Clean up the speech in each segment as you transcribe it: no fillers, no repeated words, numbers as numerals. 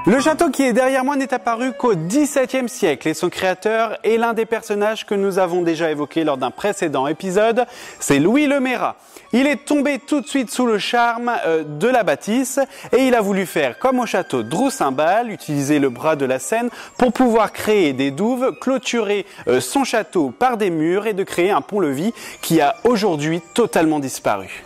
Le château qui est derrière moi n'est apparu qu'au XVIIe siècle et son créateur est l'un des personnages que nous avons déjà évoqué lors d'un précédent épisode, c'est Louis Le Meyrat. Il est tombé tout de suite sous le charme de la bâtisse et il a voulu faire comme au château de Drouot-Saint-Bal, utiliser le bras de la Seine pour pouvoir créer des douves, clôturer son château par des murs et de créer un pont-levis qui a aujourd'hui totalement disparu.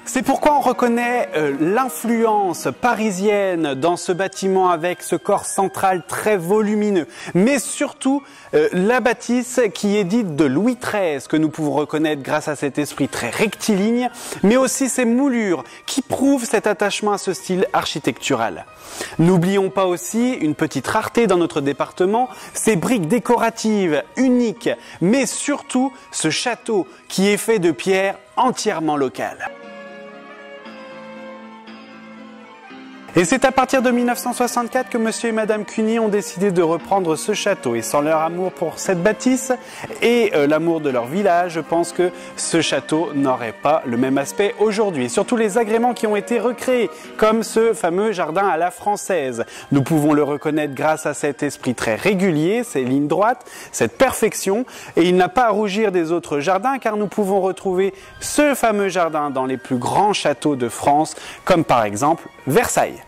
C'est pourquoi on reconnaît l'influence parisienne dans ce bâtiment avec ce corps central très volumineux, mais surtout la bâtisse qui est dite de Louis XIII, que nous pouvons reconnaître grâce à cet esprit très rectiligne, mais aussi ses moulures qui prouvent cet attachement à ce style architectural. N'oublions pas aussi une petite rareté dans notre département, ces briques décoratives uniques, mais surtout ce château qui est fait de pierres entièrement locales. Et c'est à partir de 1964 que monsieur et madame Cuny ont décidé de reprendre ce château. Et sans leur amour pour cette bâtisse et l'amour de leur village, je pense que ce château n'aurait pas le même aspect aujourd'hui. Surtout les agréments qui ont été recréés, comme ce fameux jardin à la française. Nous pouvons le reconnaître grâce à cet esprit très régulier, ces lignes droites, cette perfection. Et il n'a pas à rougir des autres jardins, car nous pouvons retrouver ce fameux jardin dans les plus grands châteaux de France, comme par exemple Versailles.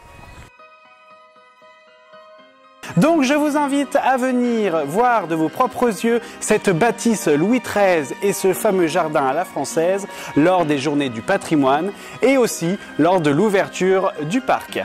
Donc je vous invite à venir voir de vos propres yeux cette bâtisse Louis XIII et ce fameux jardin à la française lors des journées du patrimoine et aussi lors de l'ouverture du parc.